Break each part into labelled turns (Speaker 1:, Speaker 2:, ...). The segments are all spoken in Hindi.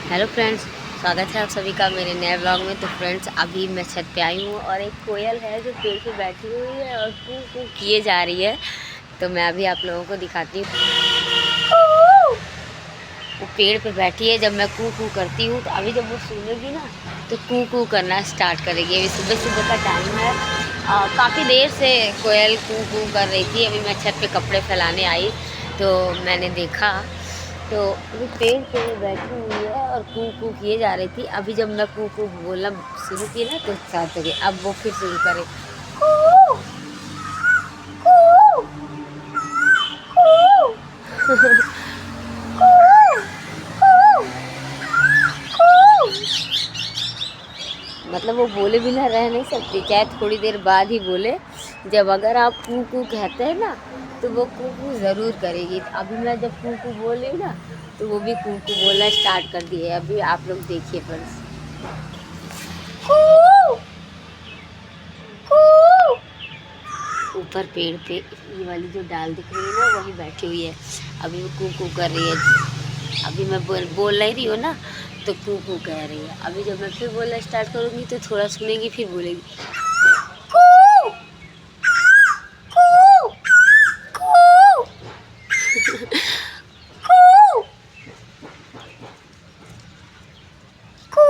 Speaker 1: हेलो फ्रेंड्स, स्वागत है आप सभी का मेरे नए ब्लॉग में। तो फ्रेंड्स, अभी मैं छत पे आई हूँ और एक कोयल है जो पेड़ पे बैठी हुई है और कू कू किए जा रही है। तो मैं अभी आप लोगों को दिखाती हूँ। वो पेड़ पे बैठी है। जब मैं कू कू करती हूँ तो अभी जब वो सुनेगी ना तो कू कू करना स्टार्ट करेगी। अभी सुबह सुबह का टाइम है। काफ़ी देर से कोयल कू कू कर रही थी। अभी मैं छत पे कपड़े फैलाने आई तो मैंने देखा तो वो पेड़ पे बैठी हुई है और कू कू किए जा रही थी। अभी जब मैं कू कू बोलना शुरू की ना तो स्टार्ट हो गई। अब वो फिर शुरू करे कू कू कू मतलब वो बोले बिना रह नहीं सकती, चाहे थोड़ी देर बाद ही बोले। जब अगर आप कू कू कहते हैं ना तो वो कू कू ज़रूर करेगी। अभी मैं जब कू कू बोल रही हूँ ना तो वो भी कू कू बोलना स्टार्ट कर दिए। अभी आप लोग देखिए फ्रेंड्स। ऊपर पेड़ पे ये वाली जो डाल दिख रही है ना वही बैठी हुई है। अभी वो कू कू कर रही है। अभी मैं बोल नहीं रही हूँ ना तो कू कू कह रही है। अभी जब मैं फिर बोलना स्टार्ट करूँगी तो थोड़ा सुनेगी फिर बोलेगी कू कू कू कू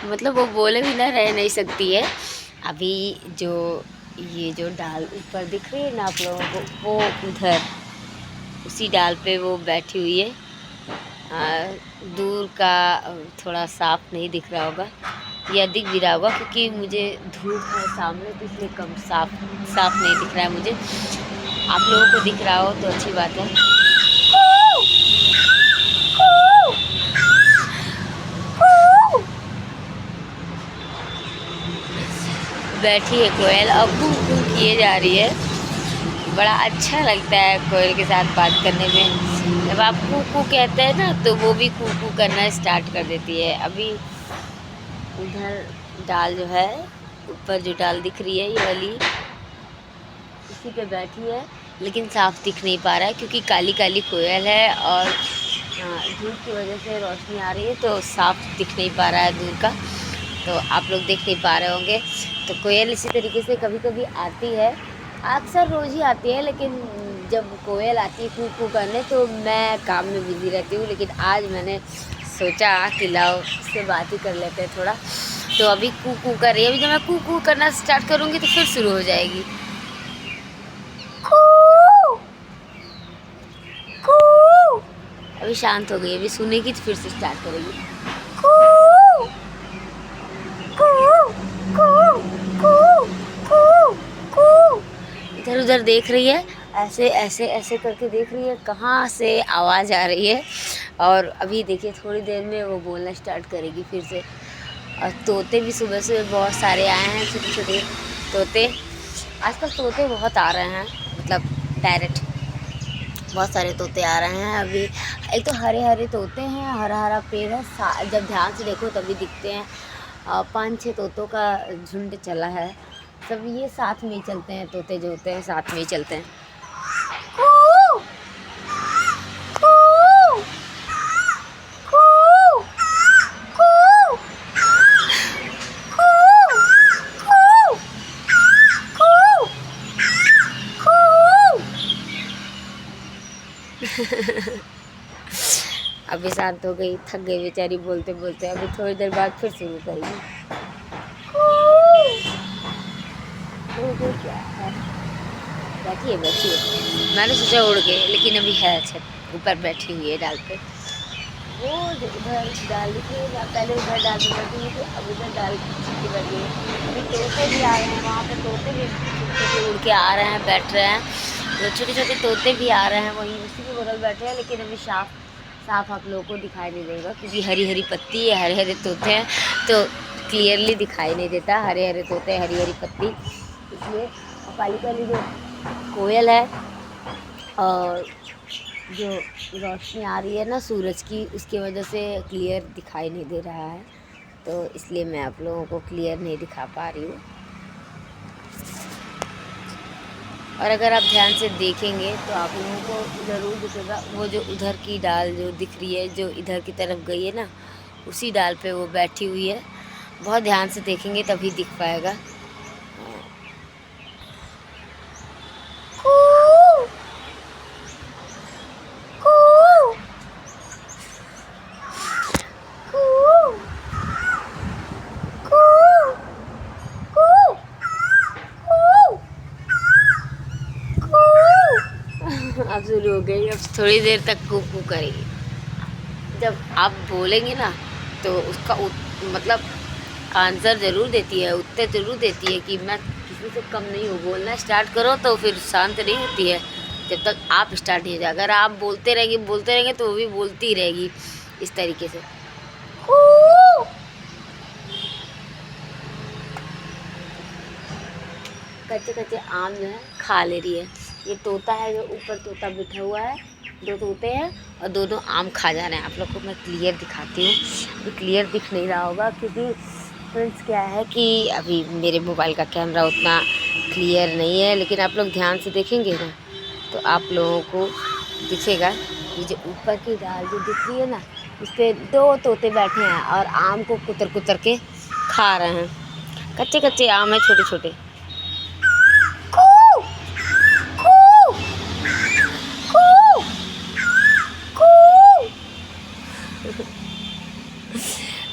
Speaker 1: मतलब वो बोले भी ना रह नहीं सकती है। अभी जो ये जो डाल ऊपर दिख रही है ना आप लोगों को, वो उधर उसी डाल पे वो बैठी हुई है। दूर का थोड़ा साफ नहीं दिख रहा होगा या दिख भी रहा होगा क्योंकि मुझे धूप है सामने तो इसलिए कम साफ साफ नहीं दिख रहा है मुझे। आप लोगों को दिख रहा हो तो अच्छी बात है। बैठी है कोयल और कू कू किए जा रही है। बड़ा अच्छा लगता है कोयल के साथ बात करने में। जब आप कू कू कहते हैं ना तो वो भी कू कू करना स्टार्ट कर देती है। अभी उधर डाल जो है, ऊपर जो डाल दिख रही है ये वाली, इसी पे बैठी है लेकिन साफ दिख नहीं पा रहा है क्योंकि काली काली कोयल है और धूप की वजह से रोशनी आ रही है तो साफ दिख नहीं पा रहा है दूर का। तो आप लोग देख नहीं पा रहे होंगे। तो कोयल इसी तरीके से कभी कभी आती है, अक्सर रोज़ ही आती है। लेकिन जब कोयल आती है कू कू करने तो मैं काम में बिज़ी रहती हूँ। लेकिन आज मैंने सोचा कि लाओ उससे बात ही कर लेते हैं थोड़ा। तो अभी कू कू कर रही है। अभी जब मैं कू कू करना स्टार्ट करूँगी तो फिर शुरू हो जाएगी कू कू। अभी शांत हो गई, अभी सुनेगी तो फिर से स्टार्ट करेगी कू कू कू कू कू कू। इधर उधर देख रही है, ऐसे ऐसे ऐसे करके देख रही है कहाँ से आवाज़ आ रही है। और अभी देखिए थोड़ी देर में वो बोलना स्टार्ट करेगी फिर से। और तोते भी सुबह से बहुत सारे आए हैं, छोटे छोटे तोते। आजकल तोते बहुत आ रहे हैं, मतलब डायरेक्ट बहुत सारे तोते आ रहे हैं। अभी एक तो हरे हरे तोते हैं, हरा हरा पेड़ है, जब ध्यान से देखो तभी दिखते हैं। 5-6 तोतों का झुंड चला है। सब ये साथ में ही चलते हैं, तोते जो होते हैं साथ में ही चलते हैं। कू कू कू कू कू कू। अभी शांत हो गई, थक गई बेचारी बोलते बोलते। अभी थोड़ी देर बाद फिर शुरू करेगी। क्या है, बैठी है बैठी है। मैंने सोचा उड़ गए लेकिन अभी है छत ऊपर बैठी हुई है डाल पे। वो जो उधर डाल दिख रही है, पहले उधर डाल पे बैठी हुई थी, अब उधर डाल पे बैठी है। अभी तोते भी आ रहे हैं, वहाँ पे तोते भी छोटे उड़ के आ रहे हैं, बैठ रहे हैं। तो छोटे छोटे तोते भी आ रहे हैं, वहीं उसी के बगल बैठे हैं। लेकिन अभी साफ साफ आप लोगों को दिखाई नहीं देगा क्योंकि हरी हरी पत्ती है, हरे हरे तोते हैं तो क्लियरली दिखाई नहीं देता। हरे हरे तोते, हरी हरी पत्ती, इसलिए काली काली जो कोयल है और जो रोशनी आ रही है ना सूरज की, उसकी वजह से क्लियर दिखाई नहीं दे रहा है। तो इसलिए मैं आप लोगों को क्लियर नहीं दिखा पा रही हूँ। और अगर आप ध्यान से देखेंगे तो आप लोगों को ज़रूर दिखेगा, वो जो उधर की डाल जो दिख रही है, जो इधर की तरफ गई है ना, उसी डाल पे वो बैठी हुई है। बहुत ध्यान से देखेंगे तभी दिख पाएगा। अब शुरू हो गई, अब थोड़ी देर तक कू करेगी। जब आप बोलेंगे ना तो उसका मतलब आंसर ज़रूर देती है, उत्तर ज़रूर देती है कि मैं किसी से कम नहीं हूँ। बोलना स्टार्ट करो तो फिर शांत नहीं होती है जब तक आप स्टार्ट नहीं हो जाए। अगर आप बोलते रहेंगे तो वो भी बोलती ही रहेगी इस तरीके से। कच्चे कच्चे आम जो है खा ले रही है। ये तोता है जो ऊपर तोता बैठा हुआ है, 2 तोते हैं और 2 आम खा जा रहे हैं। आप लोग को मैं क्लियर दिखाती हूँ। ये क्लियर दिख नहीं रहा होगा क्योंकि फ्रेंड्स क्या है कि अभी मेरे मोबाइल का कैमरा उतना क्लियर नहीं है, लेकिन आप लोग ध्यान से देखेंगे ना तो आप लोगों को दिखेगा। ये जो ऊपर की डाल जो दिख रही है ना, उस पर 2 तोते बैठे हैं और आम को कुतर कुतर के खा रहे हैं। कच्चे कच्चे आम है, छोटे छोटे।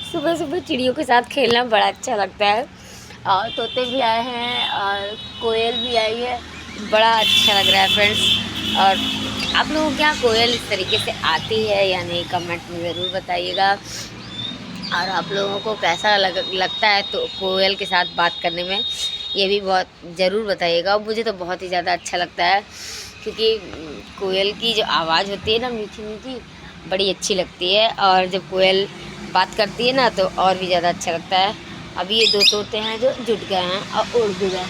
Speaker 1: सुबह सुबह चिड़ियों के साथ खेलना बड़ा अच्छा लगता है। और तोते भी आए हैं और कोयल भी आई है, बड़ा अच्छा लग रहा है फ्रेंड्स। और आप लोगों के यहाँ कोयल इस तरीके से आती है या नहीं, कमेंट में ज़रूर बताइएगा। और आप लोगों को कैसा लगता है तो कोयल के साथ बात करने में, ये भी बहुत ज़रूर बताइएगा। मुझे तो बहुत ही ज़्यादा अच्छा लगता है क्योंकि कोयल की जो आवाज़ होती है ना, मीठी मीठी, बड़ी अच्छी लगती है। और जब कोयल बात करती है ना तो और भी ज़्यादा अच्छा लगता है। अभी ये 2 तोते हैं जो जुट गए हैं और उड़ भी गए,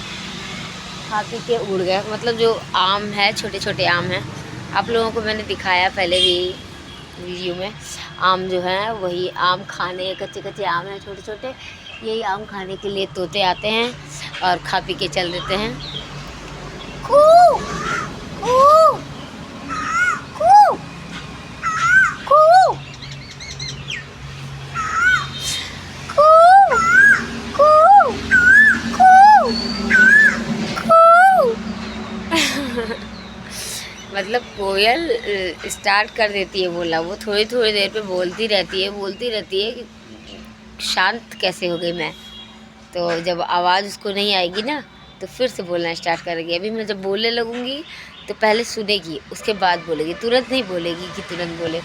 Speaker 1: खा पी के उड़ गए। मतलब जो आम है, छोटे छोटे आम हैं, आप लोगों को मैंने दिखाया पहले भी वीडियो में। आम जो है वही आम खाने, कच्चे कच्चे आम हैं छोटे छोटे, यही आम खाने के लिए तोते आते हैं और खा पी के चल देते हैं। कू कू कू कू मतलब कोयल स्टार्ट कर देती है बोलना, वो थोड़ी थोड़ी देर पे बोलती रहती है कि शांत कैसे हो गई मैं। तो जब आवाज़ उसको नहीं आएगी ना तो फिर से बोलना स्टार्ट करेगी। अभी मैं जब बोलने लगूँगी तो पहले सुनेगी, उसके बाद बोलेगी, तुरंत नहीं बोलेगी कि तुरंत बोले।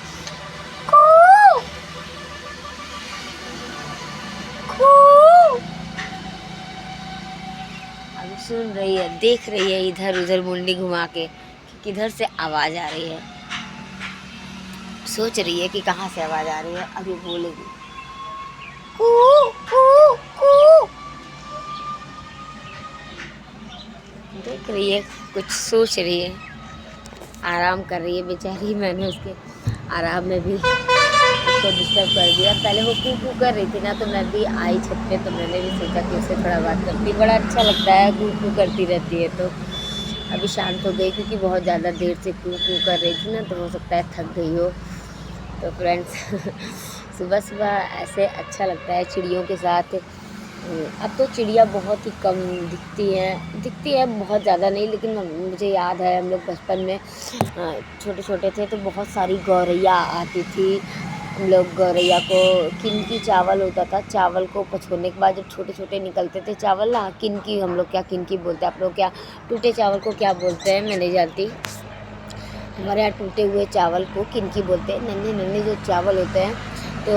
Speaker 1: अभी सुन रही है, देख रही है इधर उधर मुंडी घुमा के किधर से आवाज़ आ रही है, सोच रही है कि कहाँ से आवाज़ आ रही है। अभी बोलेगी कू कू कू। देख रही है, कुछ सोच रही है, आराम कर रही है बेचारी। मैंने उसके आराम में भी उसको डिस्टर्ब कर दिया। पहले वो कू कर रही थी ना तो मैं भी आई छत पे, तो मैंने भी सोचा कि उससे थोड़ा बात करती, बड़ा अच्छा लगता है कू करती रहती है। तो अभी शांत हो गई क्योंकि बहुत ज़्यादा देर से कू कर रही थी ना, तो हो सकता है थक गई हो। तो फ्रेंड्स सुबह सुबह ऐसे अच्छा लगता है चिड़ियों के साथ। अब तो चिड़िया बहुत ही कम दिखती है बहुत ज़्यादा नहीं, लेकिन मुझे याद है हम लोग बचपन में छोटे छोटे थे तो बहुत सारी गौरैया आती थी। हम लोग गौरैया को किनकी चावल होता था, चावल को पछोड़ने के बाद जब छोटे छोटे निकलते थे चावल ना, किनकी हम लोग क्या किनकी बोलते हैं, आप लोग क्या टूटे चावल को क्या बोलते हैं मैं नहीं जानती। हमारे यहाँ टूटे हुए चावल को किनकी बोलते हैं। नन्हे नन्हे जो चावल होते हैं तो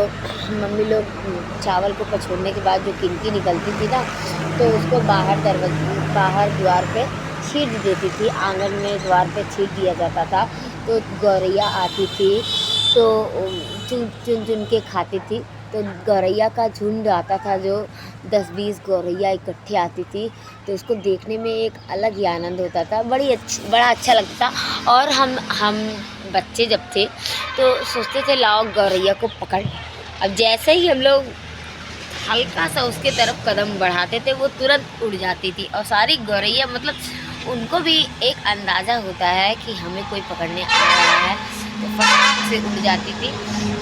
Speaker 1: मम्मी लोग चावल को पछोड़ने के बाद जो किनकी निकलती थी ना, तो उसको बाहर द्वार पे छीट देती थी, आंगन में द्वार पे छीट दिया जाता था। तो गौरैया आती थी तो चुन के खाती थी। तो गौरैया का झुंड आता था, जो 10-20 गौरैया इकट्ठे आती थी, तो उसको देखने में एक अलग ही आनंद होता था, बड़ा अच्छा लगता था। और हम बच्चे जब थे तो सोचते थे लाओ गौरैया को पकड़। अब जैसे ही हम लोग हल्का सा उसके तरफ कदम बढ़ाते थे वो तुरंत उड़ जाती थी और सारी गौरैया मतलब उनको भी एक अंदाज़ा होता है कि हमें कोई पकड़ने आ रहा है, तो फटाक से उड़ जाती थी।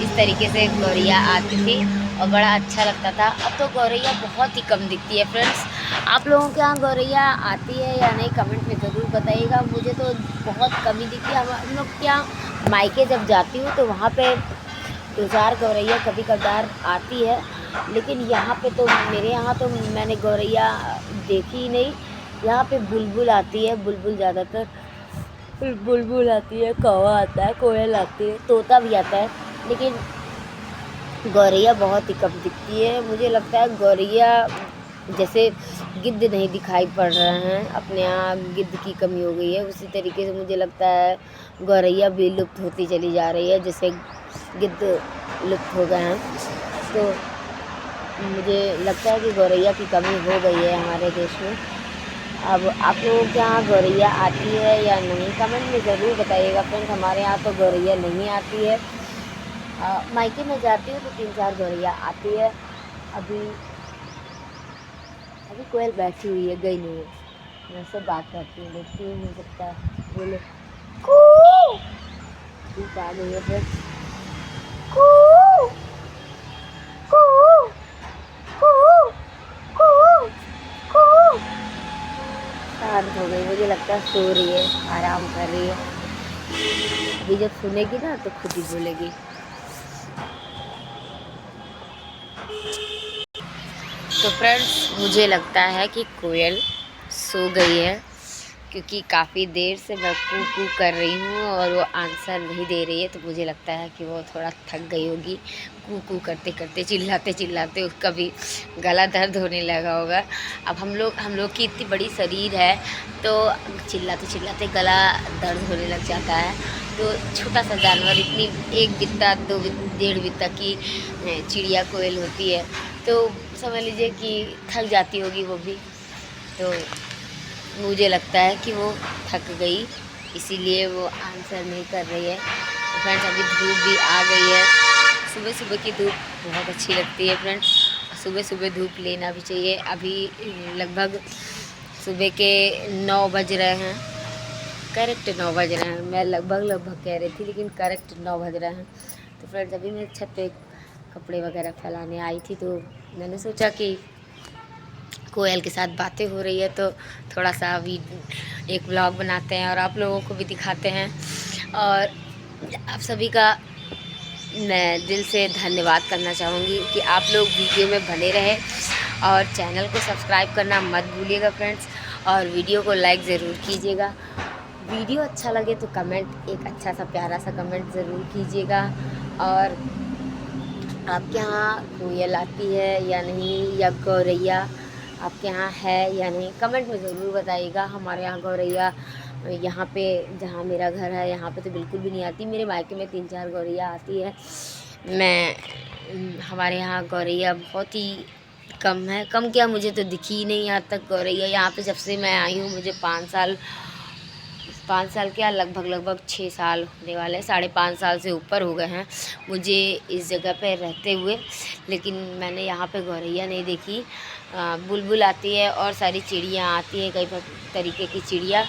Speaker 1: इस तरीके से गौरैया आती थी और बड़ा अच्छा लगता था। अब तो गौरैया बहुत ही कम दिखती है फ्रेंड्स। आप लोगों के यहाँ गौरैया आती है या नहीं, कमेंट में ज़रूर बताइएगा। मुझे तो बहुत कम ही दिखती है। हम लोग के यहाँ मायके जब जाती हूँ तो वहाँ पे 2-4 गौरैया कभी कभार आती है, लेकिन यहाँ पे तो मेरे यहाँ तो मैंने गौरैया देखी ही नहीं। यहाँ पे बुलबुल आती है, बुलबुल ज़्यादातर बुलबुल आती है, कौवा आता है, कोयल आती है, तोता भी आता है, लेकिन गौरैया बहुत ही कम दिखती है। मुझे लगता है गौरैया जैसे गिद्ध नहीं दिखाई पड़ रहे हैं, अपने यहाँ गिद्ध की कमी हो गई है, उसी तरीके से मुझे लगता है गौरैया भी लुप्त होती चली जा रही है, जैसे गिद्ध लुप्त हो गए हैं। तो मुझे लगता है कि गौरैया की कमी हो गई है हमारे देश में। अब आप लोगों के यहाँ गौरैया आती है या नहीं, कमेंट में ज़रूर बताइएगा फ्रेंड्स। हमारे यहाँ तो गौरैया नहीं आती है। मायके में जाती हूँ तो 3-4 गौरैया आती है। अभी कोयल बैठी हुई है, गई नहीं है। मैं उससे बात करती हूँ, देखती हूँ, हो सकता है बोले धूप आ गई है फिर। शांत हो गई, मुझे लगता है सो रही है, आराम कर रही है। अभी जब सुनेगी ना तो खुद ही बोलेगी। तो फ्रेंड्स मुझे लगता है कि कोयल सो गई है, क्योंकि काफ़ी देर से मैं कू कू कर रही हूँ और वो आंसर नहीं दे रही है। तो मुझे लगता है कि वो थोड़ा थक गई होगी, कू कू करते करते, चिल्लाते चिल्लाते उसका भी गला दर्द होने लगा होगा। अब हम लोग की इतनी बड़ी शरीर है तो चिल्लाते चिल्लाते गला दर्द होने लग जाता है। तो छोटा सा जानवर, इतनी 1 बित्ता 2 1.5 बित्ता की चिड़िया कोयल होती है, तो समझ लीजिए कि थक जाती होगी वो भी। तो मुझे लगता है कि वो थक गई, इसीलिए वो आंसर नहीं कर रही है। तो फ्रेंड्स अभी धूप भी आ गई है। सुबह सुबह की धूप बहुत अच्छी लगती है फ्रेंड्स, सुबह सुबह धूप लेना भी चाहिए। अभी लगभग सुबह के 9 बज रहे हैं, करेक्ट 9 बज रहे हैं। मैं लगभग कह रही थी, लेकिन करेक्ट 9 बज रहे हैं। तो फ्रेंड्स अभी मैं छत पे कपड़े वगैरह फैलाने आई थी, तो मैंने सोचा कि कोयल के साथ बातें हो रही है तो थोड़ा सा अभी एक व्लॉग बनाते हैं और आप लोगों को भी दिखाते हैं। और आप सभी का मैं दिल से धन्यवाद करना चाहूँगी कि आप लोग वीडियो में बने रहें और चैनल को सब्सक्राइब करना मत भूलिएगा फ्रेंड्स, और वीडियो को लाइक ज़रूर कीजिएगा। वीडियो अच्छा लगे तो कमेंट, एक अच्छा सा प्यारा सा कमेंट ज़रूर कीजिएगा। और आपके यहाँ कोयल आती है या नहीं, या गौरैया आपके यहाँ है या नहीं, कमेंट में ज़रूर बताइएगा। हमारे यहाँ गौरैया, यहाँ पे जहाँ मेरा घर है यहाँ पे तो बिल्कुल भी नहीं आती। मेरे मायके में 3-4 गौरैया आती है। हमारे यहाँ गौरैया बहुत ही कम है, कम क्या, मुझे तो दिखी ही नहीं आज तक गौरैया। यहाँ पे जब से मैं आई हूँ, मुझे 5 साल क्या, लगभग 6 साल होने वाले हैं, 5.5 साल से ऊपर हो गए हैं मुझे इस जगह पे रहते हुए, लेकिन मैंने यहाँ पे गौरैया नहीं देखी। बुलबुल आती है और सारी चिड़ियाँ आती हैं, कई तरीके की चिड़िया,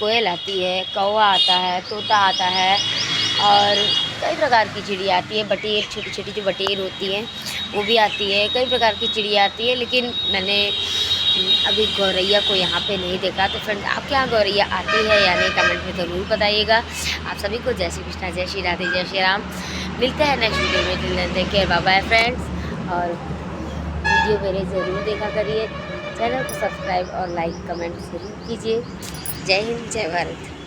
Speaker 1: कोयल आती है, कौवा आता है, तोता आता है और कई प्रकार की चिड़िया आती है। बटेर, छोटी छोटी जो बटेर होती हैं वो भी आती है, कई प्रकार की चिड़िया आती है, लेकिन मैंने अभी गौरैया को यहाँ पे नहीं देखा। तो फ्रेंड्स आपके यहाँ गौरैया आती है या नहीं, कमेंट में ज़रूर बताइएगा। आप सभी को जय श्री कृष्णा, जय श्री राधे, जय श्री राम। मिलते हैं नेक्स्ट वीडियो में, till then take care, bye bye friends. और वीडियो मेरे ज़रूर देखा करिए, चैनल को सब्सक्राइब और लाइक कमेंट ज़रूर कीजिए। जय हिंद, जय भारत।